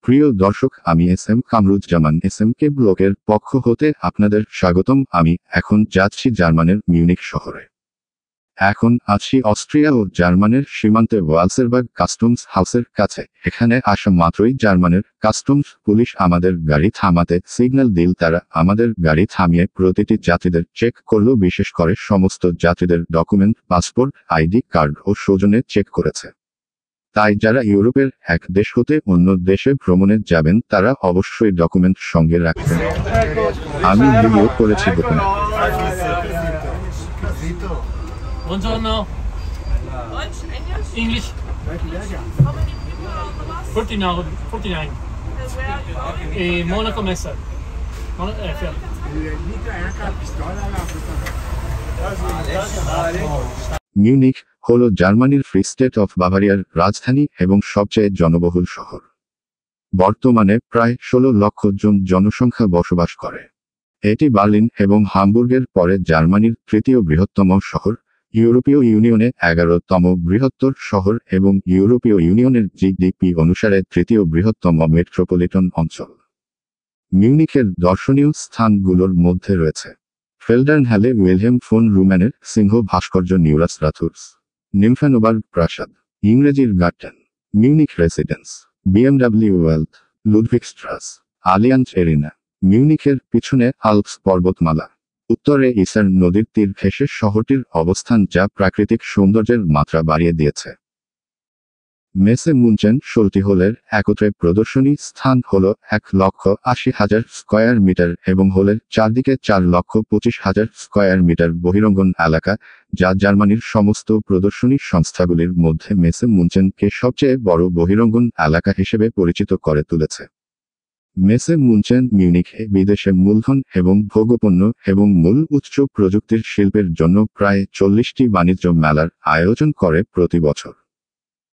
প্রিয় দর্শক, আমি এস এম কামরুজ্জামান এস-এম-কে ব্লগের পক্ষ হতে আপনাদের স্বাগতম। আমি এখন যাচ্ছি জার্মানের মিউনিখ শহরে। এখন আছি অস্ট্রিয়া ও জার্মানের সীমান্তে ওয়ালসেরবার্গ কাস্টমস হাউসের কাছে। এখানে আসা মাত্রই জার্মানের কাস্টমস পুলিশ আমাদের গাড়ি থামাতে সিগন্যাল দিল। তারা আমাদের গাড়ি থামিয়ে প্রতিটি যাত্রীদের চেক করল, বিশেষ করে সমস্ত যাত্রীদের ডকুমেন্ট, পাসপোর্ট, আইডি কার্ড ও সৌজন্যে চেক করেছে। তাই যারা ইউরোপের এক দেশ হতে অন্য দেশে ভ্রমণে যাবেন তারা অবশ্যই ডকুমেন্ট সঙ্গে রাখবেন। আমি ভিডিও করেছি দোকানে। Buongiorno. Deutsch, English? English. How many people are on the bus? 49. And where are you going? Monaco Messe. Fertig. Munich হল জার্মানির ফ্রি স্টেট অফ বাভারিয়ার রাজধানী এবং সবচেয়ে জনবহুল শহর। বর্তমানে প্রায় ১৬ লক্ষ জন জনসংখ্যা বসবাস করে। এটি বার্লিন এবং হামবুর্গের পরে জার্মানির তৃতীয় বৃহত্তম শহর, ইউরোপীয় ইউনিয়নে ১১তম বৃহত্তর শহর এবং ইউরোপীয় ইউনিয়নের জিডিপি অনুসারে তৃতীয় বৃহত্তম মেট্রোপলিটন অঞ্চল। মিউনিখের দর্শনীয় স্থানগুলোর মধ্যে রয়েছে ফেল্ডার্নহালে উইলহেম ফোন রুম্যানের সিংহ ভাস্কর্য, নিউরাস রাথুর্স, নিমফ্যানোবার্গ প্রাসাদ, ইংরেজির garden, Munich residence, BMW Welt, Ludwigstrasse, Allianz Arena. মিউনিখের পিছনে আল্পস পর্বতমালা, উত্তরে ইসার নদীর তীর ঘেঁষে শহরটির অবস্থান, যা প্রাকৃতিক সৌন্দর্যের মাত্রা বাড়িয়ে দিয়েছে। মেসে মুনচেন হলের একত্রে প্রদর্শনী স্থান হল ১,৮০,০০০ স্কয়ার মিটার এবং হলের চারদিকে ৪,২৫,০০০ স্কয়ার মিটার বহিরঙ্গন এলাকা, যা জার্মানির সমস্ত প্রদর্শনী সংস্থাগুলির মধ্যে মেসে মুনচেনকে সবচেয়ে বড় বহিরঙ্গন এলাকা হিসেবে পরিচিত করে তুলেছে। মেসে মুনচেন মিউনিখে বিদেশে মূলধন এবং ভোগ্যপণ্য এবং মূল উচ্চ প্রযুক্তির শিল্পের জন্য প্রায় ৪০টি বাণিজ্য মেলার আয়োজন করে প্রতি বছর।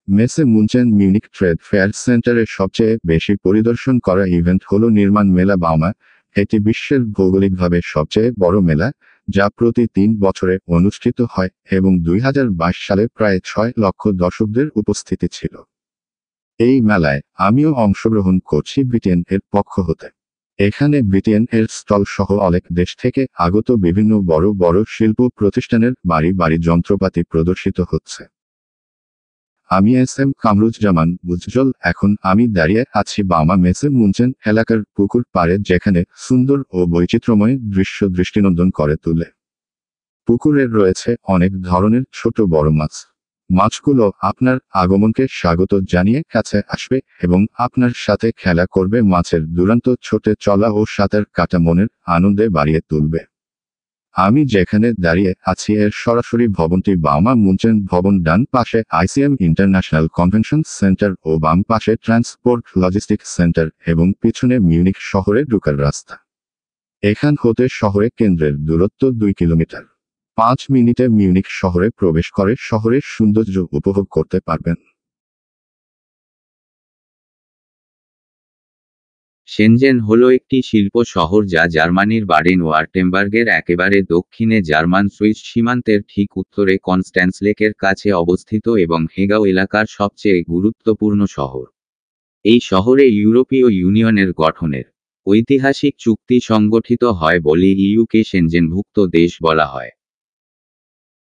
মেসে মুনচেন মিউনিখ ট্রেড ফেয়ার সেন্টারে সবচেয়ে বেশি পরিদর্শন করা ইভেন্ট হল নির্মাণ মেলা বাউমা। এটি বিশ্বের ভৌগোলিকভাবে সবচেয়ে বড় মেলা, যা প্রতি ৩ বছরে অনুষ্ঠিত হয় এবং ২০২২ সালে প্রায় ৬ লক্ষ দর্শকদের উপস্থিতি ছিল। এই মেলায় আমিও অংশগ্রহণ করছি ব্রিটেন এর পক্ষ হতে। এখানে ব্রিটেন এর স্টল সহ অনেক দেশ থেকে আগত বিভিন্ন বড় বড় শিল্প প্রতিষ্ঠানের বাড়ি বাড়ি যন্ত্রপাতি প্রদর্শিত হচ্ছে। আমি এস-এম কামরুজ্জামান উজ্জ্বল। এখন আমি দাঁড়িয়ে আছি বাউমা মেসে মুনচেন এলাকার পুকুর পাড়ে, যেখানে সুন্দর ও বৈচিত্র্যময় দৃশ্য দৃষ্টিনন্দন করে তোলে। পুকুরে রয়েছে অনেক ধরনের ছোট বড় মাছ। মাছগুলো আপনার আগমনকে স্বাগত জানিয়ে কাছে আসবে এবং আপনার সাথে খেলা করবে। মাছের দুরন্ত ছোটে চলা ও সাঁতার কাটা মনের আনন্দে বাড়িয়ে তুলবে। আমি যেখানে দাঁড়িয়ে আছি এর সরাসরি ভবনটি বাউমা মুনচেন ভবন, ডান পাশে আইসিএম ইন্টারন্যাশনাল কনভেনশন সেন্টার ও বাম পাশে ট্রান্সপোর্ট লজিস্টিক্স সেন্টার এবং পিছনে মিউনিখ শহরে ঢোকার রাস্তা। এখান হতে শহরে কেন্দ্রের দূরত্ব ২ কিলোমিটার। ৫ মিনিটে মিউনিখ শহরে প্রবেশ করে শহরের সৌন্দর্য উপভোগ করতে পারবেন। শেনজেন হল একটি শিল্প শহর যা জার্মানির বাডেন-ওয়ার্টেমবার্গের একেবারে দক্ষিণে জার্মান সুইস সীমান্তের ঠিক উত্তরে কনস্ট্যান্স লেকের কাছে অবস্থিত এবং হেগাও এলাকার সবচেয়ে গুরুত্বপূর্ণ শহর। এই শহরে ইউরোপীয় ইউনিয়নের গঠনের ঐতিহাসিক চুক্তি সংগঠিত হয় বলে ইইউকে শেনজেনভুক্ত দেশ বলা হয়।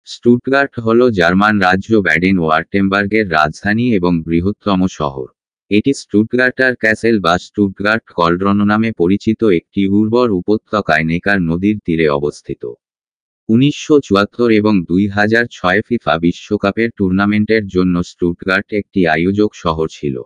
স্টুটগার্ট হল জার্মান রাজ্য ব্যাডেন-ওয়ার্টেমবার্গের রাজধানী এবং বৃহত্তম শহর। এটি স্টুটগার্টার ক্যাসেল বা স্টুটগার্ট কলড্রন নামে পরিচিত একটি উর্বর উপত্যকায় নেকার নদীর তীরে অবস্থিত। ১৯৭৪ এবং ২০০৬ ফিফা বিশ্বকাপের টুর্নামেন্টের জন্য স্টুটগার্ট একটি আয়োজক শহর ছিল।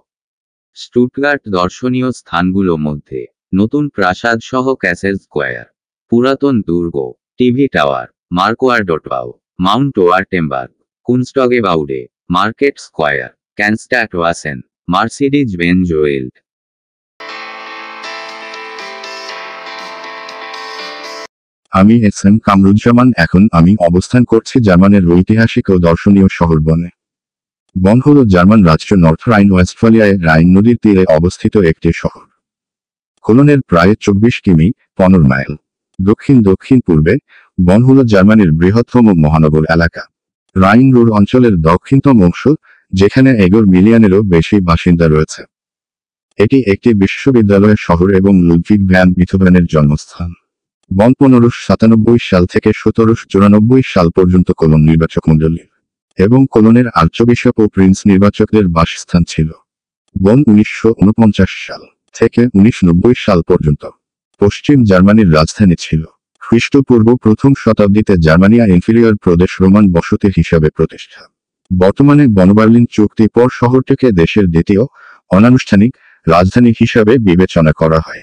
স্টুটগার্ট দর্শনীয় স্থানগুলো মধ্যে নতুন প্রাসাদ সহ ক্যাসেল স্কোয়ার, পুরাতন দুর্গ, TV tower, Marquardtbau, mount Wurttemberg, Kunstgebaude, market square, Cannstatt Wasen, Mercedes Benz Welt. আমি এস-এম কামরুজ্জামান। এখন আমি অবস্থান করছি জার্মানের ঐতিহাসিক ও দর্শনীয় শহর বনে। বন হল জার্মান রাজ্য নর্থ রাইন ওয়েস্টফালিয়ায় রাইন নদীর তীরে অবস্থিত একটি শহর। কোলনের প্রায় ২৪ কিমি ১৫ মাইল দক্ষিণ দক্ষিণ পূর্বে। বন হল জার্মানির বৃহত্তম মহানগর এলাকা, রাইন রুর অঞ্চলের দক্ষিণতম অংশ, যেখানে ১১ মিলিয়নেরও বেশি বাসিন্দা রয়েছে। এটি একটি বিশ্ববিদ্যালয় শহর এবং লুডভিগ ভ্যান বিথোভেনের জন্মস্থান। বন 1597 সাল থেকে 1794 সাল পর্যন্ত কোলন নির্বাচকমণ্ডলী এবং কোলনের আর্চবিশপ ও প্রিন্স নির্বাচকদের বাসস্থান ছিল। বন 1949 সাল থেকে 1990 সাল পর্যন্ত পশ্চিম জার্মানির রাজধানী ছিল। খ্রিস্টপূর্ব প্রথম শতাব্দীতে জার্মানিয়া ইনফিরিয়র প্রদেশ রোমান বসতি হিসাবে প্রতিষ্ঠা। বর্তমানে বনবার্লিন চুক্তি পর শহরটিকে দেশের দ্বিতীয় অনানুষ্ঠানিক রাজধানী হিসাবে বিবেচনা করা হয়।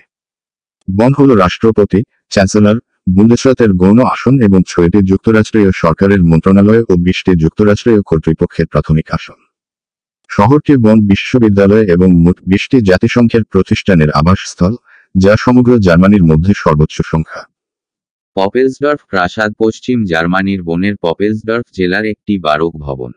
বন হল রাষ্ট্রপতি, চ্যান্সেলর, বুন্দেসরাতের গৌণ আসন এবং 6টি যুক্তরাষ্ট্রীয় সরকারের মন্ত্রণালয় ও 20টি যুক্তরাষ্ট্রীয় কর্তৃপক্ষের প্রাথমিক আসন। শহরটি বন বিশ্ববিদ্যালয় এবং মোট 20টি জাতিসংঘের প্রতিষ্ঠানের আবাসস্থল, যা সমগ্র জার্মানির মধ্যে সর্বোচ্চ সংখ্যা। পপেলসডর্ফ প্রাসাদ পশ্চিম জার্মানির বনের পপেলসডর্ফ জেলার একটি বারোক ভবন,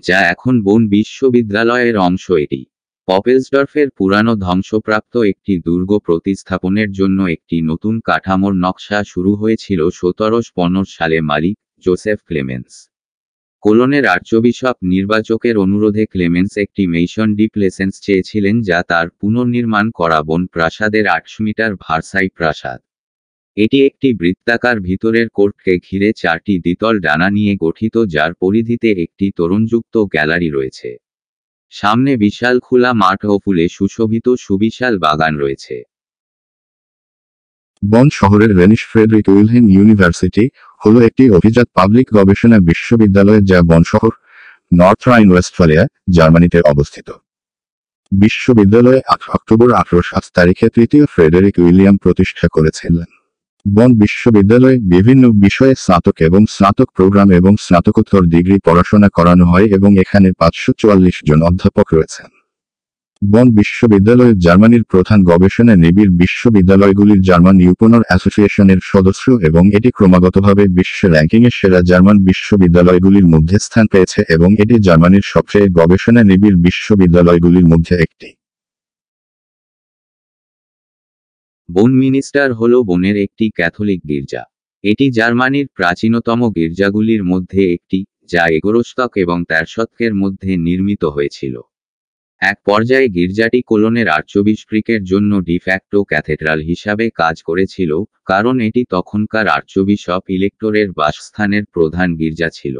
যা এখন বন বিশ্ববিদ্যালয়ের অংশ। এটি পপেলসডর্ফের পুরানো ধ্বংসপ্রাপ্ত একটি দুর্গ প্রতিস্থাপনের জন্য একটি নতুন কাঠামোর নকশা শুরু হয়েছিল 1750 সালে মালিক জোসেফ ক্লেমেন্স। কোলনের আর্চবিশপ নির্বাচকের অনুরোধে ক্লেমেন্স একটি মেইসন ডি প্লেসেন্স চেয়েছিলেন, যা তার পুনর্নির্মাণ করা বন প্রাসাদের 800 মিটার ভার্সাই প্রাসাদ। এটি একটি বৃত্তাকার ভিতরের কোর্টকে ঘিরে 4টি দ্বিতল ডানা নিয়ে গঠিত, যার পরিধিতে একটি তোরণযুক্ত গ্যালারি রয়েছে। সামনে বিশাল খোলা মাঠ ও ফুলে সুশোভিত সুবিশাল বাগান রয়েছে। বন শহরের রেনিশ ফ্রেডরিক উইলহেম ইউনিভার্সিটি হল একটি অভিজাত পাবলিক গবেষণা বিশ্ববিদ্যালয়, যা বন শহর, নর্থ রাইন ওয়েস্টফালিয়া, জার্মানিতে অবস্থিত। বিশ্ববিদ্যালয়ে 8 অক্টোবর 1807 তারিখে তৃতীয় ফ্রেডেরিক উইলিয়াম প্রতিষ্ঠা করেছিলেন। বন বিশ্ববিদ্যালয়ে বিভিন্ন বিষয়ে স্নাতক এবং স্নাতক প্রোগ্রাম এবং স্নাতকোত্তর ডিগ্রি পড়াশোনা করানো হয় এবং এখানে 544 জন অধ্যাপক রয়েছেন। বন বিশ্ববিদ্যালয় জার্মানির প্রধান গবেষণা নিবিড় বিশ্ববিদ্যালয়গুলির জার্মান ইউপোনর অ্যাসোসিয়েশনের সদস্য এবং এটি ক্রমাগতভাবে বিশ্ব র্যাঙ্কিংয়ে সেরা জার্মান বিশ্ববিদ্যালয়গুলির মধ্যে স্থান পেয়েছে এবং এটি জার্মানির সবচেয়ে গবেষণা নিবিড় বিশ্ববিদ্যালয়গুলির মধ্যে একটি। বন মিনিস্টার হল বনের একটি ক্যাথলিক গির্জা। এটি জার্মানির প্রাচীনতম গির্জাগুলির মধ্যে একটি, যা 11 শতক এবং 13 শতকের মধ্যে নির্মিত হয়েছিল। এক পর্যায়ে গির্জাটি কোলনের আর্চবিশপ্রিকের জন্য ডিফ্যাক্টো ক্যাথেড্রাল হিসাবে কাজ করেছিল, কারণ এটি তখনকার আর্চবিশপ ইলেক্টরের বাসস্থানের প্রধান গির্জা ছিল।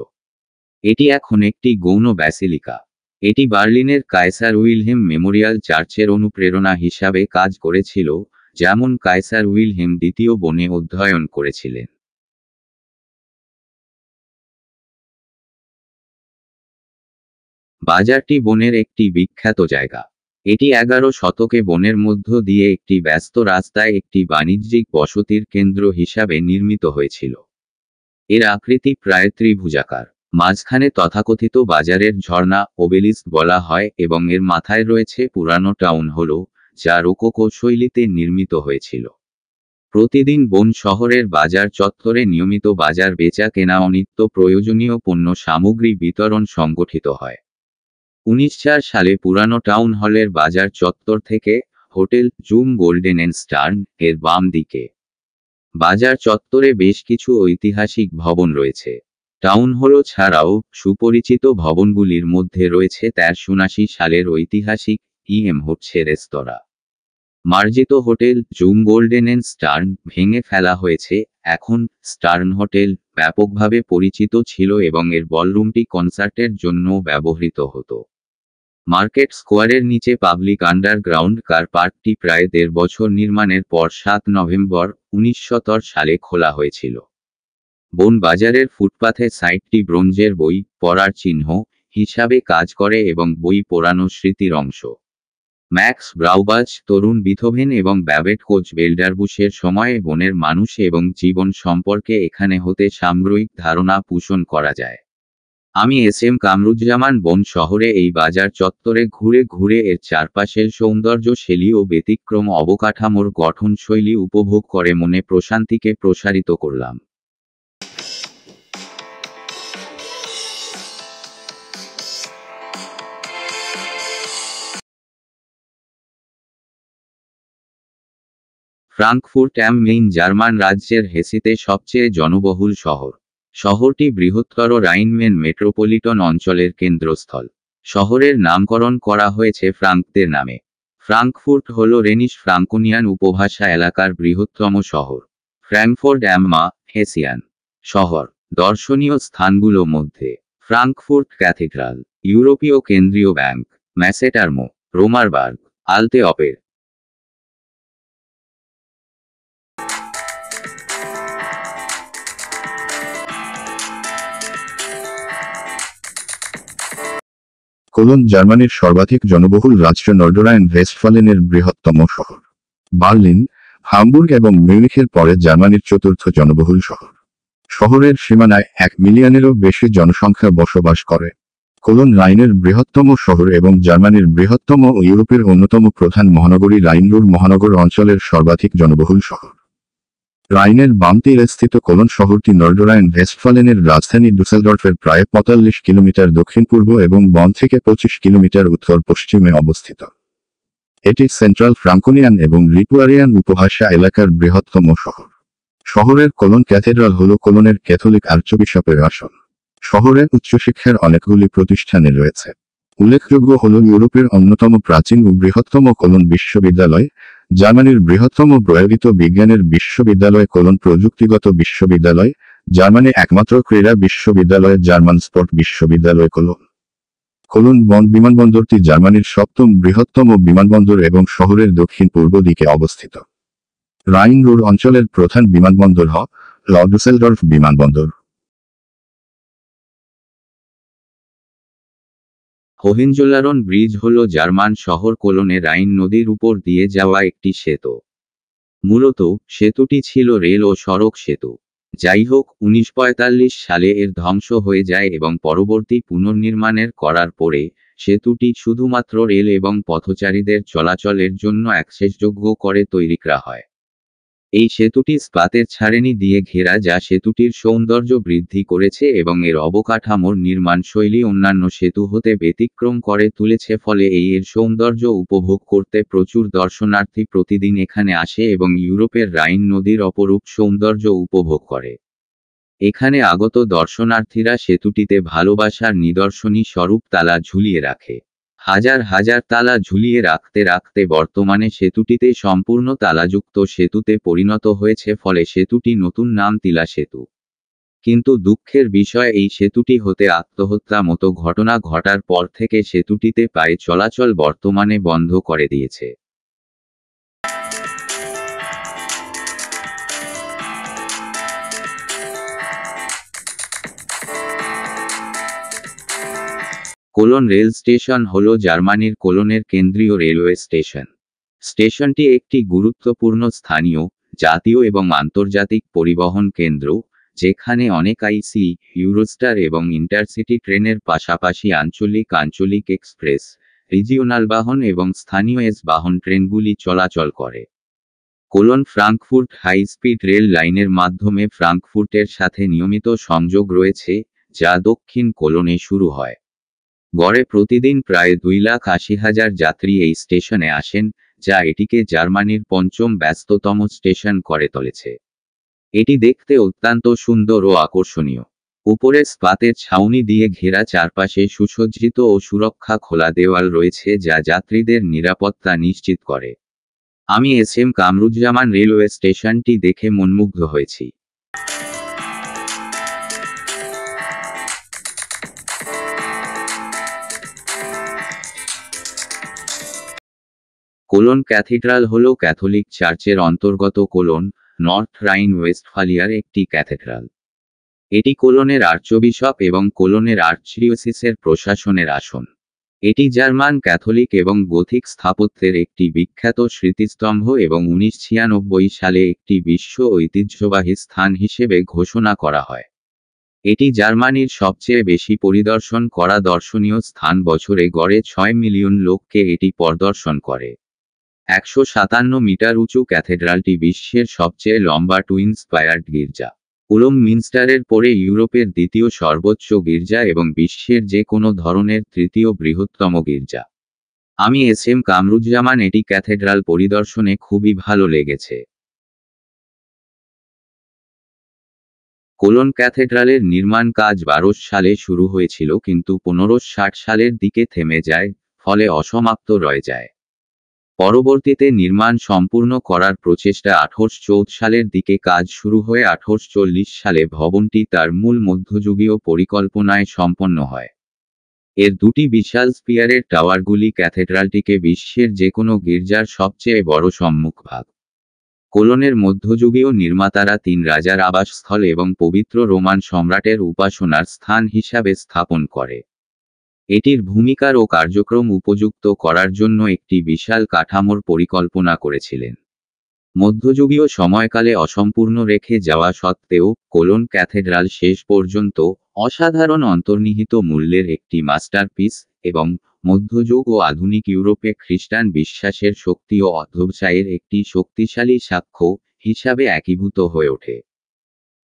এটি এখন একটি গৌণ ব্যাসিলিকা। এটি বার্লিনের কায়সার উইলহেম মেমোরিয়াল চার্চের অনুপ্রেরণা হিসাবে কাজ করেছিল, যেমন কায়সার উইলহেম দ্বিতীয় বনে অধ্যয়ন করেছিলেন। বাজারটি বনের একটি বিখ্যাত জায়গা। এটি 11 শতকে বনের মধ্য দিয়ে একটি ব্যস্ত রাস্তায় একটি বাণিজ্যিক বসতির কেন্দ্র হিসাবে নির্মিত হয়েছিল। এর আকৃতি প্রায় ত্রিভুজাকার। মাঝখানে তথাকথিত বাজারের ঝর্ণা ওবেলিস্ক বলা হয় এবং এর মাথায় রয়েছে পুরানো টাউন হল, যা রোকোকো শৈলীতে নির্মিত হয়েছিল। প্রতিদিন বন শহরের বাজার চত্বরে নিয়মিত বাজার বেচা কেনা ও নিত্য প্রয়োজনীয় পণ্য সামগ্রী বিতরণ সংগঠিত হয়। 1904 সালে পুরানো টাউন হলের বাজার চত্বর থেকে Hotel Zum Goldenen Stern এর বাম দিকে। বাজার চত্বরে বেশ কিছু ঐতিহাসিক ভবন রয়েছে। টাউন হল ছাড়াও সুপরিচিত ভবনগুলির মধ্যে রয়েছে 1379 সালের ঐতিহাসিক ইএম হচ্ছে রেস্তোরাঁ। মার্জিত Hotel Zum Goldenen Stern ভেঙে ফেলা হয়েছে। এখন স্টার্ন হোটেল ব্যাপকভাবে পরিচিত ছিল এবং এর বলরুমটি কনসার্টের জন্য ব্যবহৃত হতো। মার্কেট স্কোয়ারের নিচে পাবলিক আন্ডারগ্রাউন্ড কার পার্কটি প্রায় 1.5 বছর নির্মাণের পর 7 নভেম্বর 1917 সালে খোলা হয়েছিল। বন বাজারের ফুটপাথে সাইটটি ব্রোঞ্জের বই পড়ার চিহ্ন হিসাবে কাজ করে এবং বই পড়ানো স্মৃতির অংশ। ম্যাক্স ব্রাউবাচ, তরুণ বিথোভেন এবং ব্যাবেট কোচ বেল্ডারবুশের সময়ে বনের মানুষ এবং জীবন সম্পর্কে এখানে হতে সামগ্রিক ধারণা পোষণ করা যায়। আমি এসএম কামরুজ্জামান বন শহরে এই বাজার চত্বরে ঘুরে ঘুরে এর চারপাশের সৌন্দর্যশৈলী ও ব্যতিক্রম অবকাঠামোর গঠনশৈলী উপভোগ করে মনে প্রশান্তিকে প্রসারিত করলাম। ফ্রাঙ্কফুর্ট অ্যাম মেইন জার্মান রাজ্যের হেসিতে সবচেয়ে জনবহুল শহর। শহরটি বৃহত্তর রাইন-মেন মেট্রোপলিটন অঞ্চলের কেন্দ্রস্থল। শহরের নামকরণ করা হয়েছে ফ্রাঙ্কদের নামে। ফ্রাঙ্কফুর্ট হল রেনিশ ফ্রাঙ্কোনিয়ান উপভাষা এলাকার বৃহত্তম শহর। ফ্র্যাঙ্কফুর্ট অ্যাম হেসিয়ান শহর। দর্শনীয় স্থানগুলো মধ্যে ফ্রাঙ্কফুর্ট ক্যাথিড্রাল, ইউরোপীয় কেন্দ্রীয় ব্যাংক, ম্যাসেটারমো, রোমারবার্গ, আলতে অপের। কোলন জার্মানির সর্বাধিক জনবহুল রাজ্য নর্ডরাইন ভেস্টফালেনের বৃহত্তম শহর। বার্লিন, হামবুর্গ এবং মিউনিখের পরে জার্মানির চতুর্থ জনবহুল শহর। শহরের সীমানায় 1 মিলিয়নেরও বেশি জনসংখ্যা বসবাস করে। কোলন রাইনের বৃহত্তম শহর এবং জার্মানির বৃহত্তম ও ইউরোপের অন্যতম প্রধান মহানগরী রাইন-রুর মহানগর অঞ্চলের সর্বাধিক জনবহুল শহর। রাইনের বাম তীরে স্থিত কোলন শহরটি নর্ডরাইন ভেস্টফালেনের রাজধানী ডুসেলডর্ফের প্রায় 45 কিলোমিটার দক্ষিণ-পূর্ব এবং বন থেকে 25 কিলোমিটার উত্তর-পশ্চিমে অবস্থিত। এটি সেন্ট্রাল ফ্রাঙ্কোনিয়ান এবং লিপুয়ারিয়ান উপভাষা এলাকার বৃহত্তম শহর। শহরের কোলন ক্যাথেড্রাল হল কোলনের ক্যাথলিক আর্চবিশপের আসন। শহরে উচ্চশিক্ষার অনেকগুলি প্রতিষ্ঠানে রয়েছে। উল্লেখযোগ্য হল ইউরোপের অন্যতম প্রাচীন ও বৃহত্তম কোলন বিশ্ববিদ্যালয়, জার্মানির বৃহত্তম প্রয়োগিত বিজ্ঞানের বিশ্ববিদ্যালয় কোলন প্রযুক্তিগত বিশ্ববিদ্যালয়, জার্মানি একমাত্র ক্রীড়া বিশ্ববিদ্যালয় জার্মান স্পোর্ট বিশ্ববিদ্যালয় কোলন। কোলন বিমানবন্দরটি জার্মানির 7ম বৃহত্তম বিমানবন্দর এবং শহরের দক্ষিণ-পূর্ব দিকে অবস্থিত। রাইন-রুর অঞ্চলের প্রধান বিমানবন্দর হল ডুসেলডর্ফ বিমানবন্দর। হোহেনজোলারন ব্রিজ হল জার্মান শহর কোলনে রাইন নদীর উপর দিয়ে যাওয়া একটি সেতু। মূলত সেতুটি ছিল রেল ও সড়ক সেতু। যাই হোক, 1945 সালে এর ধ্বংস হয়ে যায় এবং পরবর্তী পুনর্নির্মাণের করার পরে সেতুটি শুধুমাত্র রেল এবং পথচারীদের চলাচলের জন্য অ্যাক্সেসযোগ্য করে তৈরি করা হয়। এই সেতুটি ইস্পাতের ছাড়েনি দিয়ে ঘেরা, যা সেতুটির সৌন্দর্য বৃদ্ধি করেছে এবং এর অবকাঠামোর নির্মাণশৈলী অন্যান্য সেতু হতে ব্যতিক্রম করে তুলেছে, ফলে এর সৌন্দর্য উপভোগ করতে প্রচুর দর্শনার্থী প্রতিদিন এখানে আসে এবং ইউরোপের রাইন নদীর অপরূপ সৌন্দর্য উপভোগ করে। এখানে আগত দর্শনার্থীরা সেতুটিতে ভালোবাসার নিদর্শনী স্বরূপ তালা ঝুলিয়ে রাখে। হাজার হাজার তালা ঝুলিয়ে রাখতে রাখতে বর্তমানে সেতুটিতে সম্পূর্ণ তালাযুক্ত সেতুতে পরিণত হয়েছে, ফলে সেতুটি নতুন নাম তিলা সেতু। কিন্তু দুঃখের বিষয়, এই সেতুটি হতে আত্মহত্যা মতো ঘটনা ঘটার পর থেকে সেতুটিতে পায়ে চলাচল বর্তমানে বন্ধ করে দিয়েছে। কোলন রেল স্টেশন হল জার্মানির কোলনের কেন্দ্রীয় রেলওয়ে স্টেশন। স্টেশনটি একটি গুরুত্বপূর্ণ স্থানীয়, জাতীয় এবং আন্তর্জাতিক পরিবহন কেন্দ্র, যেখানে অনেক আইসি, ইউরোস্টার এবং ইন্টারসিটি ট্রেনের পাশাপাশি আঞ্চলিক এক্সপ্রেস, রিজিওনাল বাহন এবং স্থানীয় এস বাহন ট্রেনগুলি চলাচল করে। Köln Frankfurt high speed rail লাইনের মাধ্যমে ফ্রাঙ্কফুর্টের সাথে নিয়মিত সংযোগ রয়েছে, যা দক্ষিণ কোলনে শুরু হয়। গড়ে প্রতিদিন প্রায় 2,80,000 যাত্রী এই স্টেশনে আসেন, যা এটিকে জার্মানির 5ম ব্যস্ততম স্টেশন করে তুলেছে। এটি দেখতে অত্যন্ত সুন্দর ও আকর্ষণীয়। উপরে স্পাতের ছাউনি দিয়ে ঘেরা, চারপাশে সুসজ্জিত ও সুরক্ষা খোলা দেওয়াল রয়েছে, যা যাত্রীদের নিরাপত্তা নিশ্চিত করে। আমি এসএম কামরুজ্জামান রেলওয়ে স্টেশনটি দেখে মনমুগ্ধ হয়েছি। কোলন ক্যাথিড্রাল হল ক্যাথলিক চার্চের অন্তর্গত কোলন, নর্থ রাইন ওয়েস্টফালিয়ার একটি ক্যাথেড্রাল। এটি কোলনের আর্চবিশপ এবং কোলনের আর্চডিওসিসের প্রশাসনের আসন। এটি জার্মান ক্যাথলিক এবং গোথিক স্থাপত্যের একটি বিখ্যাত স্মৃতিস্তম্ভ এবং 1996 সালে একটি বিশ্ব ঐতিহ্যবাহী স্থান হিসেবে ঘোষণা করা হয়। এটি জার্মানির সবচেয়ে বেশি পরিদর্শন করা দর্শনীয় স্থান, বছরে গড়ে 6 মিলিয়ন লোককে এটি পরিদর্শন করে। 157 মিটার উঁচু ক্যাথেড্রালটি বিশ্বের সবচেয়ে লম্বা টুইন স্পায়ার্ড গির্জা। উলম মিনস্টারের পরে ইউরোপের দ্বিতীয় সর্বোচ্চ গির্জা এবং বিশ্বের যে কোনো ধরনের তৃতীয় বৃহত্তম গির্জা। আমি এসএম কামরুজ্জামান, এটি ক্যাথেড্রাল পরিদর্শনে খুবই ভালো লেগেছে। কোলন ক্যাথেড্রালের নির্মাণ কাজ 1200 সালে শুরু হয়েছিল, কিন্তু 1560 সালের দিকে থেমে যায়, ফলে অসমাপ্ত রয়ে যায়। পরবর্তীতে নির্মাণ সম্পূর্ণ করার প্রচেষ্টা 1814 সালের দিকে কাজ শুরু হয়ে 1840 সালে ভবনটি তার মূল মধ্যযুগীয় পরিকল্পনায় সম্পন্ন হয়। এর দুটি বিশাল স্পিয়ারের টাওয়ারগুলি ক্যাথেড্রালটিকে বিশ্বের যে কোনো গির্জার সবচেয়ে বড় সম্মুখভাগ। কোলনের মধ্যযুগীয় নির্মাতারা তিন রাজার আবাসস্থল এবং পবিত্র রোমান সম্রাটের উপাসনার স্থান হিসাবে স্থাপন করে। এটির ভূমিকার ও কার্যক্রম উপযুক্ত করার জন্য একটি বিশাল কাঠামোর পরিকল্পনা করেছিলেন। মধ্যযুগীয় সময়কালে অসম্পূর্ণ রেখে যাওয়া সত্ত্বেও কোলন ক্যাথেড্রাল শেষ পর্যন্ত অসাধারণ অন্তর্নিহিত মূল্যের একটি মাস্টারপিস এবং মধ্যযুগ ও আধুনিক ইউরোপে খ্রিস্টান বিশ্বাসের শক্তি ও অধ্যবসায়ের একটি শক্তিশালী সাক্ষ্য হিসাবে একীভূত হয়ে ওঠে।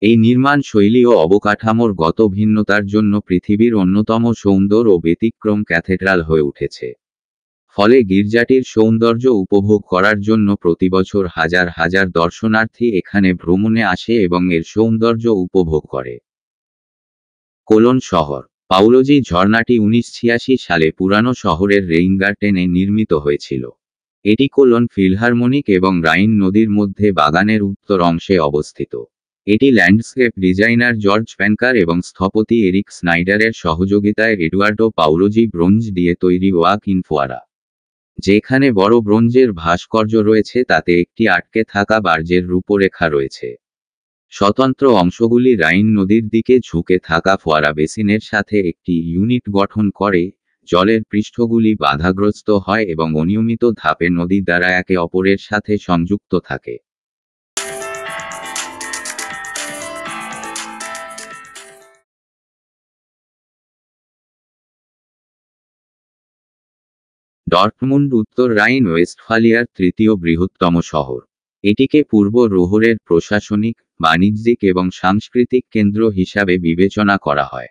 এই নির্মাণ শৈলী ও অবকাঠামোর গত ভিন্নতার জন্য পৃথিবীর অন্যতম সুন্দর ও ব্যতিক্রম ক্যাথেড্রাল হয়ে উঠেছে। ফলে গির্জাটির সৌন্দর্য উপভোগ করার জন্য প্রতিবছর হাজার হাজার দর্শনার্থী এখানে ভ্রমণে আসে এবং এর সৌন্দর্য উপভোগ করে। কোলন শহর। পাউলোজি ঝর্ণাটি 1986 সালে পুরানো শহরের রেইনগার্টেনে নির্মিত হয়েছিল। এটি কোলন ফিলহারমোনিক এবং রাইন নদীর মধ্যে বাগানের উত্তর অংশে অবস্থিত। এটি ল্যান্ডস্কেপ ডিজাইনার জর্জ প্যানকার এবং স্থপতি এরিক স্নাইডারের সহযোগিতায় এডুয়ার্ডো পাউলোজি ব্রোঞ্জ দিয়ে তৈরি ওয়াক ইন ফোয়ারা। যেখানে বড় ব্রোঞ্জের ভাস্কর্য রয়েছে তাতে একটি আটকে থাকা বার্জের রূপরেখা রয়েছে। স্বতন্ত্র অংশগুলি রাইন নদীর দিকে ঝুঁকে থাকা ফোয়ারা বেসিনের সাথে একটি ইউনিট গঠন করে, জলের পৃষ্ঠগুলি বাধাগ্রস্ত হয় এবং অনিয়মিত ধাপে নদী দ্বারা একে অপরের সাথে সংযুক্ত থাকে। ডর্টমুন্ড উত্তর রাইন ওয়েস্টফালিয়ার তৃতীয় বৃহত্তম শহর। এটিকে পূর্ব রোহরের প্রশাসনিক, বাণিজ্যিক এবং সাংস্কৃতিক কেন্দ্র হিসাবে বিবেচনা করা হয়।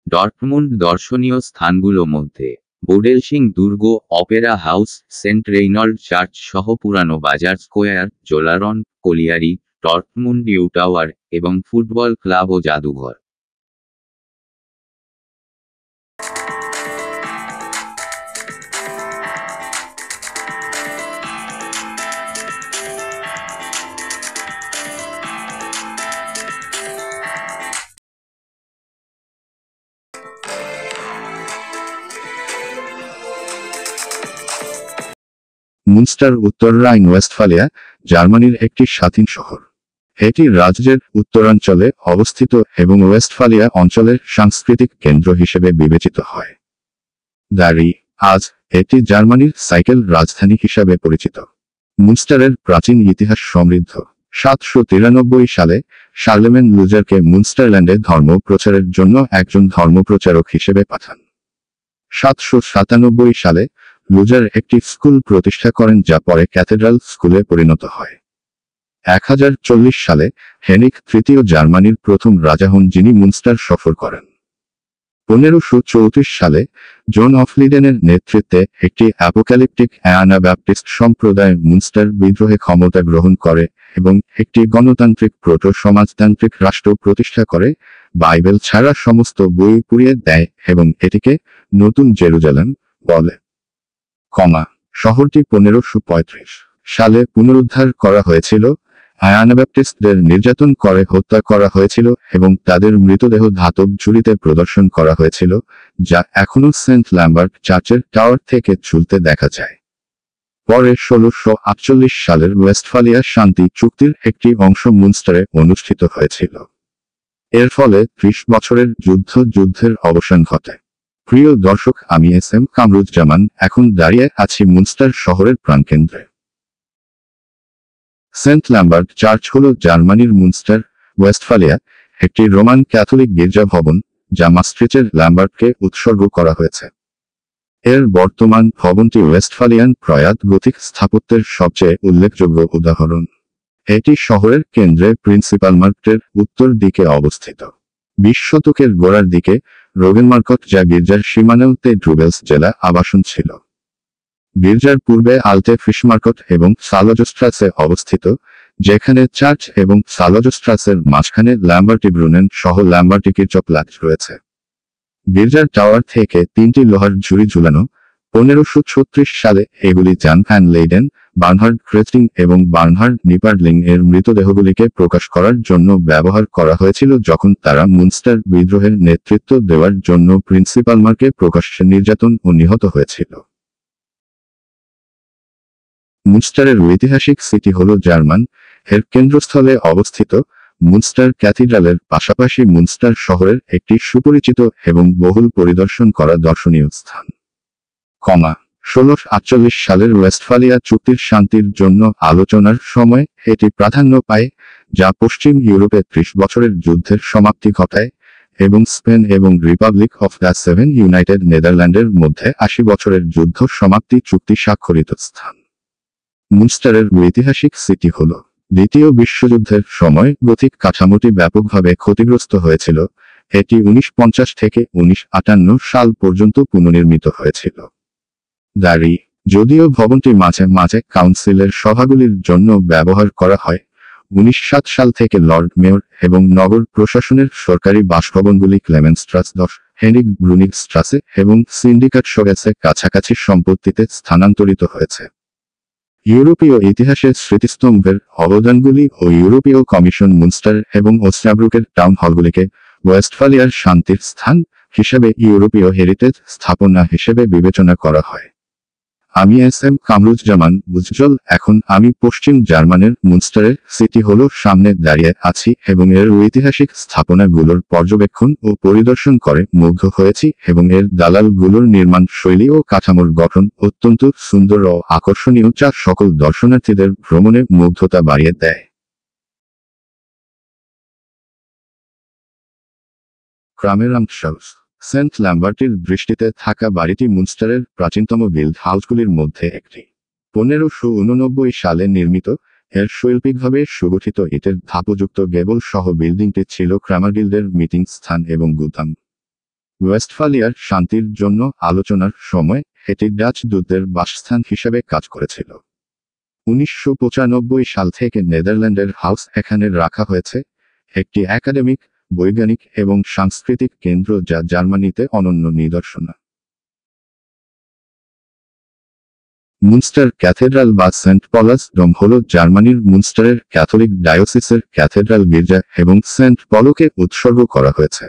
ডর্টমুন্ড দর্শনীয় স্থানগুলো মধ্যে বোডেলসিং দুর্গ, opera house, Saint Reinold church সহ পুরানো বাজার square, Zollern, colliery, Dortmund U tower এবং ফুটবল ক্লাব ও জাদুঘর। মুনস্টার উত্তর রাইন ওয়েস্টফালিয়া, জার্মানির একটি স্বাধীন শহর। এটি রাজ্যের উত্তরাঞ্চলে অবস্থিত এবং ওয়েস্টফালিয়া অঞ্চলের সাংস্কৃতিক কেন্দ্র হিসেবে বিবেচিত হয়। আজ এটি জার্মানির সাইকেল রাজধানী হিসাবে পরিচিত। মুনস্টারের প্রাচীন ইতিহাস সমৃদ্ধ। 793 সালে শার্লেমেন লুজারকে মুনস্টারল্যান্ডে ধর্ম প্রচারের জন্য একজন ধর্মপ্রচারক হিসেবে পাঠান। 797 সালে লুজার একটি স্কুল প্রতিষ্ঠা করেন যা পরে ক্যাথেড্রাল স্কুলে পরিণত হয়। 1040 সালে হেনিক তৃতীয় জার্মানির প্রথম রাজা হন যিনি মুনস্টার সফর করেন। 1534 সালে জন অফ লিডেনের নেতৃত্বে একটি অ্যাপোক্যালিপটিক অ্যানাব্যাপটিস্ট সম্প্রদায় মুনস্টার বিদ্রোহে ক্ষমতা গ্রহণ করে এবং একটি গণতান্ত্রিক প্রোটো সমাজতান্ত্রিক রাষ্ট্র প্রতিষ্ঠা করে, বাইবেল ছাড়া সমস্ত বই পুড়িয়ে দেয় এবং এটিকে নতুন জেরুজালেম বলে। শহরটি 1535 সালে পুনরুদ্ধার করা হয়েছিল। অ্যানাব্যাপটিস্টদের নির্যাতন করে হত্যা করা হয়েছিল এবং তাদের মৃতদেহ ধাতব ঝুড়িতে প্রদর্শন করা হয়েছিল, যা এখনও সেন্ট ল্যাম্বার্ট চার্চের টাওয়ার থেকে ঝুলতে দেখা যায়। পরে 1648 সালের ওয়েস্টফালিয়া শান্তি চুক্তির একটি অংশ মুনস্টারে অনুষ্ঠিত হয়েছিল। এর ফলে 30 বছরের যুদ্ধের অবসান ঘটে। প্রিয় দর্শক, আমি এস.এম. কামরুজ্জামান এখন দাঁড়িয়ে আছি মুনস্টার শহরের প্রাণকেন্দ্রে। সেন্ট ল্যাম্বার্ট চার্চ হল জার্মানির মুনস্টার, ওয়েস্টফালিয়া একটি রোমান ক্যাথলিক গির্জা ভবন যা মাস্ট্রিচের ল্যাম্বার্টকে উৎসর্গ করা হয়েছে। এর বর্তমান ভবনটি ওয়েস্টফালিয়ান প্রয়াত গথিক স্থাপত্যের সবচেয়ে উল্লেখযোগ্য উদাহরণ। এটি শহরের কেন্দ্রে প্রিন্সিপাল মার্কেটের উত্তর দিকে অবস্থিত। 20 শতকের গোড়ার দিকে রোগেনমার্কট যা গির্জার সীমানাতে ড্রুবেলস জেলা আবাসন ছিল। গির্জার পূর্বে আলতে ফিশমার্কট এবং সালজস্ট্রাসে অবস্থিত, যেখানে চার্চ এবং সালজস্ট্রাসের মাঝখানে ল্যাম্বার্টি ব্রুনেন সহ ল্যাম্বার্টি কির্চপ্লাচ রয়েছে। গির্জার টাওয়ার থেকে 3টি লোহার ঝুড়ি ঝুলানো, 1536 সালে এগুলি জান ভ্যান লেইডেন, বার্নহার্ড ক্রেস্টিং এবং বার্নহার্ড নিপার্ডলিং এর মৃতদেহগুলিকে প্রকাশ করার জন্য ব্যবহার করা হয়েছিল যখন তারা মুনস্টার বিদ্রোহের নেতৃত্ব দেওয়ার জন্য প্রিন্সিপালমারকে প্রকাশ্যে নির্যাতন ও নিহত হয়েছিল। মুনস্টারের ঐতিহাসিক সিটি হল জার্মান, এর কেন্দ্রস্থলে অবস্থিত। মুনস্টার ক্যাথিড্রালের পাশাপাশি মুনস্টার শহরের একটি সুপরিচিত এবং বহুল পরিদর্শন করা দর্শনীয় স্থান। 1648 সালের ওয়েস্টফালিয়া চুক্তির শান্তির জন্য আলোচনার সময় এটি প্রাধান্য পায়, যা পশ্চিম ইউরোপে 30 বছরের যুদ্ধের সমাপ্তি ঘটায় এবং স্পেন এবং republic of the seven united নেদারল্যান্ডের মধ্যে 80 বছরের যুদ্ধ সমাপ্তি চুক্তি স্বাক্ষরিত স্থান। মুনস্টারের ঐতিহাসিক সিটি হল দ্বিতীয় বিশ্বযুদ্ধের সময় গথিক কাঠামোটি ব্যাপকভাবে ক্ষতিগ্রস্ত হয়েছিল। এটি 1950 থেকে 1958 সাল পর্যন্ত পুনর্নির্মিত হয়েছিল। দাঁড়ি যদিও ভবনটি মাঝে মাঝে কাউন্সিলের সভাগুলির জন্য ব্যবহার করা হয়, 1907 সাল থেকে লর্ড মেয়র এবং নগর প্রশাসনের সরকারি বাসভবনগুলি ক্লেমেন্সট্রাস 10, হেনিগ ব্রুনিগ স্ট্রাসে এবং সিন্ডিকেট শোগেসে কাছাকাছি সম্পত্তিতে স্থানান্তরিত হয়েছে। ইউরোপীয় ইতিহাসের স্মৃতিস্তম্ভের অবদানগুলি ও ইউরোপীয় কমিশন মুনস্টার এবং ওস্নাব্রুকের টাউন হলগুলিকে ওয়েস্টফালিয়ার শান্তির স্থান হিসেবে ইউরোপীয় হেরিটেজ স্থাপনা হিসেবে বিবেচনা করা হয়। আমি এস.এম. কামরুজ্জামান উজ্জ্বল। এখন আমি পশ্চিম জার্মানের মুনস্টারের সিটি হল সামনে দাঁড়িয়ে আছি এবং এর ঐতিহাসিক স্থাপনাগুলোর পর্যবেক্ষণ ও পরিদর্শন করে মুগ্ধ হয়েছি এবং এর দালালগুলোর নির্মাণ শৈলী ও কাঠামোর গঠন অত্যন্ত সুন্দর ও আকর্ষণীয়, যা সকল দর্শনার্থীদের ভ্রমণে মুগ্ধতা বাড়িয়ে দেয়। ক্রামেরামশাউস সেন্ট ল্যাম্বার্টির দৃষ্টিতে থাকা বাড়িটি মুনস্টারের প্রাচীনতম গিল্ড হাউসগুলির মধ্যে একটি। 1589 সালে নির্মিত, এর শৈল্পিকভাবে সুগঠিত ইটের ধাপযুক্ত গেবল সহ বিল্ডিংটি ছিল ক্রামার গিল্ডের মিটিং স্থান এবং গুদাম। ওয়েস্টফালিয়ার শান্তির জন্য আলোচনার সময় এটি ডাচ দূতদের বাসস্থান হিসেবে কাজ করেছিল। 1995 সাল থেকে নেদারল্যান্ডের হাউস এখানে রাখা হয়েছে, একটি একাডেমিক, বৈজ্ঞানিক এবং সাংস্কৃতিক কেন্দ্র যা জার্মানিতে অনন্য নিদর্শন। মুনস্টার ক্যাথেড্রাল বা সেন্ট পলাস ডোম হল জার্মানির মুনস্টারের ক্যাথলিক ডায়োসিসের ক্যাথেড্রাল গির্জা এবং সেন্ট পলকে উৎসর্গ করা হয়েছে।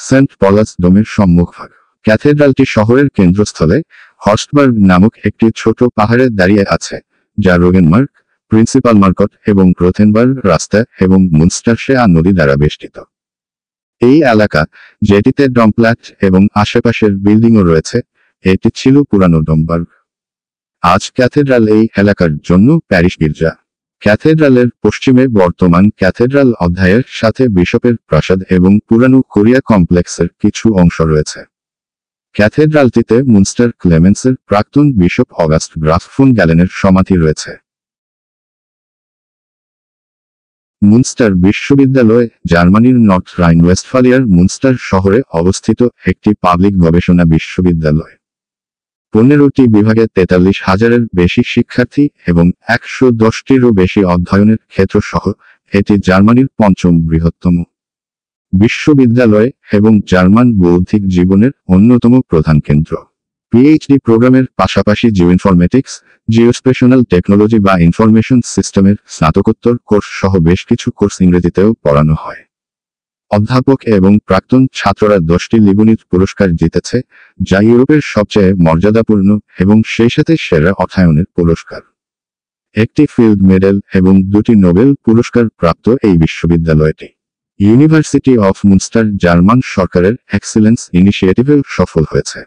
সেন্ট পলাস ডোমের সম্মুখভাগ ক্যাথেড্রালটি শহরের কেন্দ্রস্থলে হর্স্টবার্গ নামক একটি ছোট পাহাড়ে দাঁড়িয়ে আছে, যা রোগেনমার্ক, প্রিন্সিপাল মার্কট এবং গ্রোথেনবার্গ রাস্তা এবং মুনস্টারশেয়া নদী দ্বারা বেষ্টিত। এই এলাকা, যেটিতে ডমপ্ল্যাট এবং আশেপাশের বিল্ডিংও রয়েছে, এটি ছিল পুরানো ডমবার্গ। আজ ক্যাথেড্রাল এই এলাকার জন্য প্যারিশ গির্জা। ক্যাথেড্রালের পশ্চিমে বর্তমান ক্যাথেড্রাল অধ্যায়ের সাথে বিশপের প্রাসাদ এবং পুরানো কোরিয়া কমপ্লেক্সের কিছু অংশ রয়েছে। ক্যাথেড্রালটিতে মুনস্টার ক্লেমেন্সের প্রাক্তন বিশপ অগাস্ট গ্রাফ ফন গ্যালেনের সমাধি রয়েছে। মুনস্টার বিশ্ববিদ্যালয় জার্মানির নর্থ রাইন ওয়েস্টফালিয়ার মুনস্টার শহরে অবস্থিত একটি পাবলিক গবেষণা বিশ্ববিদ্যালয়। 15টি বিভাগে 43,000-এর বেশি শিক্ষার্থী এবং 110টিরও বেশি অধ্যয়নের ক্ষেত্র সহ এটি জার্মানির 5ম বৃহত্তম বিশ্ববিদ্যালয় এবং জার্মান বৌদ্ধিক জীবনের অন্যতম প্রধান কেন্দ্র। পিএইচডি প্রোগ্রামের পাশাপাশি জিওইনফরমেটিক্স, জিওস্পেশনাল টেকনোলজি বা ইনফরমেশন সিস্টেমের স্নাতকোত্তর কোর্স সহ বেশ কিছু কোর্স ইংরেজিতেও পড়ানো হয়। অধ্যাপক এবং প্রাক্তন ছাত্ররা 10টি লিবনিজ পুরস্কার জিতেছে, যা ইউরোপের সবচেয়ে মর্যাদাপূর্ণ এবং সেই সাথে সেরা অর্থায়নের পুরস্কার। একটি ফিল্ড মেডেল এবং 2টি নোবেল পুরস্কার প্রাপ্ত এই বিশ্ববিদ্যালয়টি ইউনিভার্সিটি অফ মুনস্টার জার্মান সরকারের এক্সিলেন্স ইনিশিয়েটিভেও সফল হয়েছে।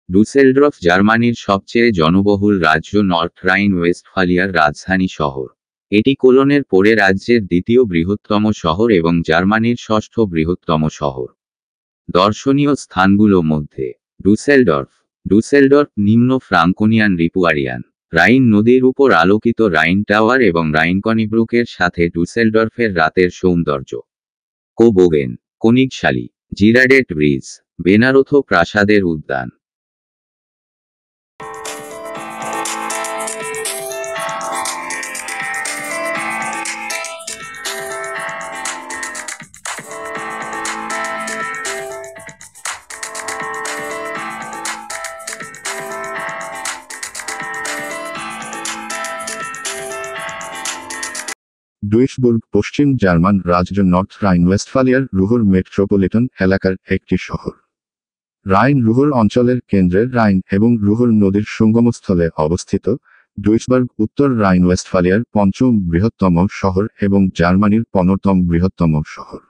ডুসেলডর্ফ জার্মানির সবচেয়ে জনবহুল রাজ্য নর্থ রাইন ওয়েস্টফালিয়ার রাজধানী শহর। এটি কোলনের পরে রাজ্যের দ্বিতীয় বৃহত্তম শহর এবং জার্মানির 6ষ্ঠ বৃহত্তম শহর। দর্শনীয় স্থানগুলো মধ্যে ডুসেলডর্ফ নিম্ন ফ্রাঙ্কোনিয়ান রিপুয়ারিয়ান রাইন নদীর উপর আলোকিত রাইন টাওয়ার এবং রাইনকনিব্রুকের সাথে ডুসেলডর্ফের রাতের সৌন্দর্য। কোবোগেন, কোনিগশালি, জিরাডেট ব্রিজ, বেনারথ প্রাসাদের উদ্যান। ডুইসবুর্গ পশ্চিম জার্মান রাজ্য নর্থ রাইন ওয়েস্টফালিয়ার রুহর মেট্রোপলিটন এলাকার একটি শহর। রাইন রুহর অঞ্চলের কেন্দ্রের রাইন এবং রুহর নদীর সঙ্গমস্থলে অবস্থিত। ডুইসবার্গ উত্তর রাইন ওয়েস্টফালিয়ার পঞ্চম বৃহত্তম শহর এবং জার্মানির 15তম বৃহত্তম শহর।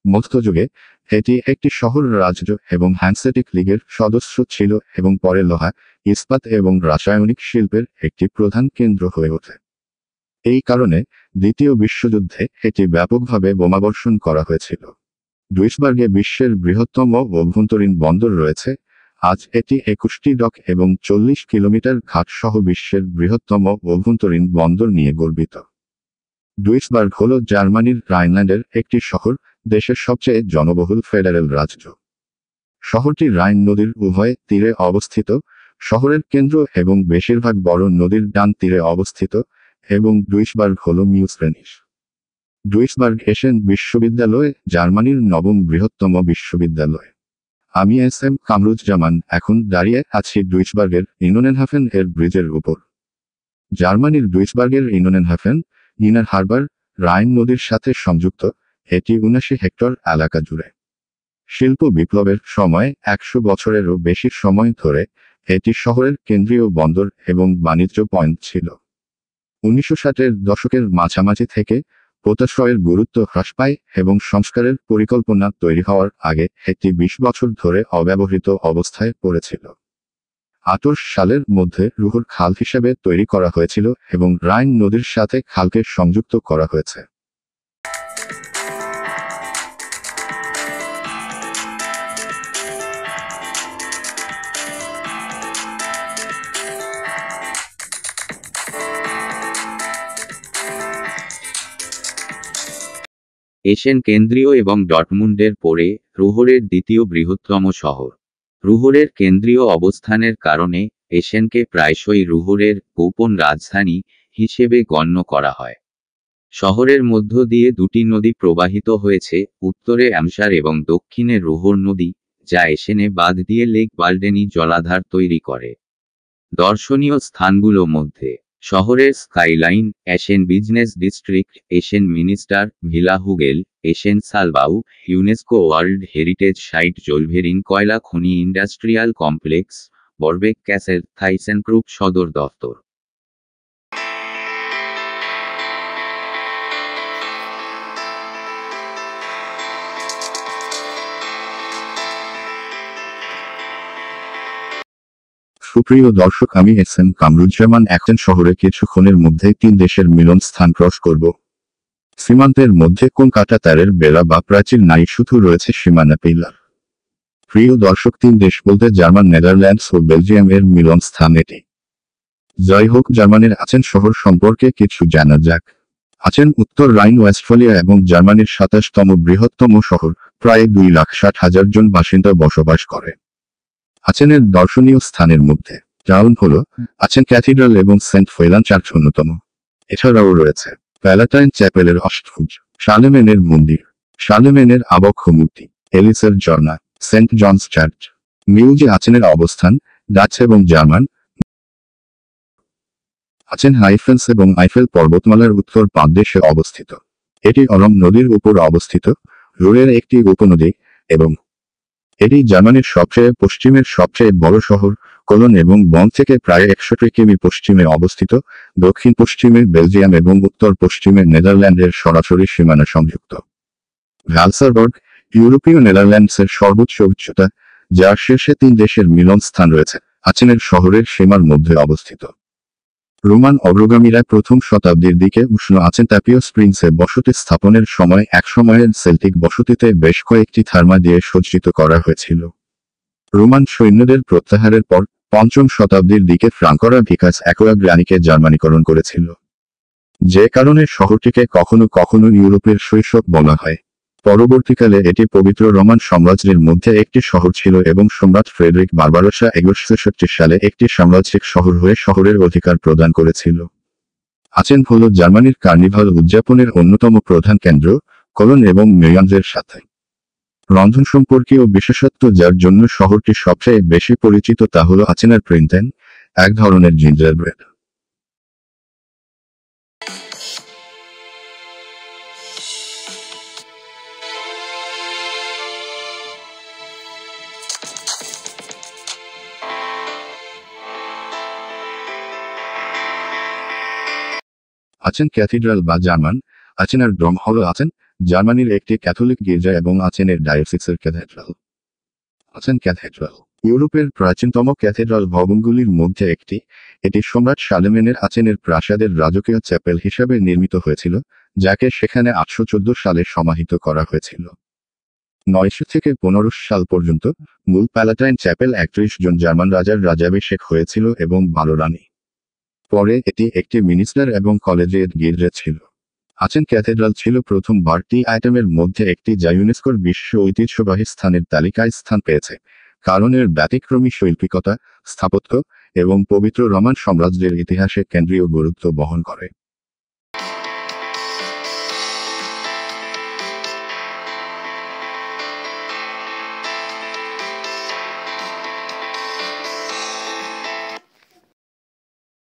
মধ্যযুগে এটি একটি শহর রাজ্য এবং হ্যান্সেটিক লীগের সদস্য ছিল এবং পরে লোহা, ইস্পাত এবং রাসায়নিক শিল্পের একটি প্রধান কেন্দ্র হয়ে ওঠে। এই কারণে দ্বিতীয় বিশ্বযুদ্ধে এটি ব্যাপকভাবে বোমাবর্ষণ করা হয়েছিল। ডুইসবার্গে বিশ্বের বৃহত্তম অভ্যন্তরীণ বন্দর রয়েছে। আজ এটি 21টি ডক এবং 40 কিলোমিটার ঘাট সহ বিশ্বের বৃহত্তম অভ্যন্তরীণ বন্দর নিয়ে গর্বিত। ডুইসবার্গ হল জার্মানির রাইনল্যান্ডের একটি শহর, দেশের সবচেয়ে জনবহুল ফেডারেল রাজ্য। শহরটি রাইন নদীর উভয় তীরে অবস্থিত। শহরের কেন্দ্র এবং বেশিরভাগ বড় নদীর ডান তীরে অবস্থিত এবং ডুইসবার্গ হল মিউসপ্রেনিশ। ডুইসবার্গ এশেন বিশ্ববিদ্যালয় জার্মানির 9ম বৃহত্তম বিশ্ববিদ্যালয়। আমি এস.এম. কামরুজ্জামান এখন দাঁড়িয়ে আছি ডুইসবার্গের ইনোনেনহাফেন এর ব্রিজের উপর। জার্মানির ডুইসবার্গের ইনোনেনহাফেন ইনার হারবার রাইন নদীর সাথে সংযুক্ত। এটি 79 হেক্টর এলাকা জুড়ে। শিল্প বিপ্লবের সময় 100 বছরেরও বেশি সময় ধরে এটি শহরের কেন্দ্রীয় বন্দর এবং বাণিজ্য পয়েন্ট ছিল। 1960-এর দশকের মাঝামাঝি থেকে পোতাশ্রয়ের গুরুত্ব হ্রাস পায় এবং সংস্কারের পরিকল্পনা তৈরি হওয়ার আগে এটি 20 বছর ধরে অব্যবহৃত অবস্থায় পড়েছিল। 28 সালের মধ্যে রুহর খাল হিসেবে তৈরি করা হয়েছিল এবং রাইন নদীর সাথে খালকে সংযুক্ত করা হয়েছে। এশেন কেন্দ্রীয় এবং ডটমুন্ডের পরে রুহরের দ্বিতীয় বৃহত্তম শহর। রুহরের কেন্দ্রীয় অবস্থানের কারণে এশেনকে প্রায়শই রুহরের গোপন রাজধানী হিসেবে গণ্য করা হয়। শহরের মধ্য দিয়ে দুটি নদী প্রবাহিত হয়েছে, উত্তরে অ্যামসার এবং দক্ষিণে রুহর নদী, যা এশেনে বাঁধ দিয়ে লেক বালডেনি জলাধার তৈরি করে। দর্শনীয় স্থানগুলো মধ্যে শহরের skyline, Essen business district, Essen Minster, Villa Hugel, Essen Saalbau, UNESCO world heritage site Zollverein কয়লা খনি industrial complex, Borbeck castle, ThyssenKrupp সদর দফতর। সুপ্রিয় দর্শক, আমি এস.এম. কামরুজ্জামান এখন শহরে কিছুক্ষণের মধ্যে 3 দেশের মিলন স্থান ক্রস করব। সীমান্তের মধ্যে কোন কাটা তারের বেড়া বা প্রাচীর নাই, শুধু রয়েছে সীমানা পিলার। প্রিয় দর্শক, 3 দেশ বলতে জার্মান, নেদারল্যান্ডস ও বেলজিয়াম এর মিলন স্থান এটি। যাই হোক, জার্মানির আচেন শহর সম্পর্কে কিছু জানা যাক। আচেন উত্তর রাইন ওয়েস্টফালিয়া এবং জার্মানির 27তম বৃহত্তম শহর, প্রায় 2,60,000 জন বাসিন্দা বসবাস করে। আচেনের দর্শনীয় স্থানের মধ্যে টাউন হল আচেন ক্যাথিড্রাল এবং সেন্ট ফেলান চার্চ অন্যতম। এছাড়াও রয়েছে প্যালাটাইন চ্যাপেলের অষ্টভুজ, শার্লেমেনের মন্দির, শার্লেমেনের আবক্ষ মূর্তি, এলিসের ঝর্ণা, সেন্ট জনস চার্চ। মিউজে আচেনের অবস্থান ডাচ এবং জার্মান। আচেন হাইফেন্স এবং আইফেল পর্বতমালার উত্তর পাদদেশে অবস্থিত। এটি অরম নদীর উপর অবস্থিত, রুরের একটি উপনদী, এবং এটি জার্মানির পশ্চিমের সবচেয়ে বড় শহর। কোলন এবং বন থেকে প্রায় 100 কিমি পশ্চিমে অবস্থিত। দক্ষিণ পশ্চিমে বেলজিয়াম এবং উত্তর পশ্চিমে নেদারল্যান্ডের সরাসরি সীমানা সংযুক্ত। ভ্যালসারবার্গ ইউরোপীয় নেদারল্যান্ডসের সর্বোচ্চ উচ্চতা, যার শীর্ষে 3 দেশের মিলন স্থান রয়েছে, আচেনের শহরের সীমার মধ্যে অবস্থিত। রোমান অগ্রগামীরা প্রথম শতাব্দীর দিকে উষ্ণ আচেন তাপীয় স্প্রিংসে বসতি স্থাপনের সময় একসময়ের সেল্টিক বসতিতে বেশ কয়েকটি থার্মা দিয়ে সজ্জিত করা হয়েছিল। রোমান সৈন্যদের প্রত্যাহারের পর 5ম শতাব্দীর দিকে ফ্রাঙ্করা ভিকাস অ্যাকুয়াগ্রানিকে জার্মানিকরণ করেছিল, যে কারণে শহরটিকে কখনো কখনো ইউরোপের শৈশব বলা হয়। পরবর্তীকালে এটি পবিত্র রোমান সাম্রাজ্যের মধ্যে একটি শহর ছিল এবং সম্রাট ফ্রেডরিক বারবারোসা 1166 সালে একটি সাম্রাজ্যিক শহর হয়ে শহরের অধিকার প্রদান করেছিল। আচেন হল জার্মানির কার্নিভাল উদযাপনের অন্যতম প্রধান কেন্দ্র, কোলন এবং মেয়ানজের সাথে। রন্ধন সম্পর্কীয় বিশেষত্ব যার জন্য শহরটি সবচেয়ে বেশি পরিচিত তা হল আচেনের প্রিন্টেন, এক ধরনের জিঞ্জার ব্রেড। আছেন ক্যাথিড্রাল বা জার্মান, আচেনার ড্রম হল আছেন জার্মানির একটি ক্যাথলিক গির্জা এবং আচেনের ডায়োসিসের ক্যাথেড্রাল। আছেন ক্যাথেড্রাল ইউরোপের প্রাচীনতম ক্যাথেড্রাল ভবনগুলির মধ্যে একটি। এটি সম্রাট শালেমেনের আচেনের প্রাসাদের রাজকীয় চ্যাপেল হিসাবে নির্মিত হয়েছিল, যাকে সেখানে 814 সালে সমাহিত করা হয়েছিল। 900 থেকে 1500 সাল পর্যন্ত মূল প্যালাটাইন চ্যাপেল 31 জন জার্মান রাজার রাজাভিষেক হয়েছিল এবং 12 রানী। পরে এটি একটি মিনিস্টার এবং কলেজিয়েট গির্জা ছিল। আচেন ক্যাথেড্রাল ছিল প্রথম 12টি আইটেমের মধ্যে একটি যা ইউনেস্কোর বিশ্ব ঐতিহ্যবাহী স্থানের তালিকায় স্থান পেয়েছে, কারণ এর ব্যতিক্রমী শৈল্পিকতা, স্থাপত্য এবং পবিত্র রোমান সাম্রাজ্যের ইতিহাসে কেন্দ্রীয় গুরুত্ব বহন করে।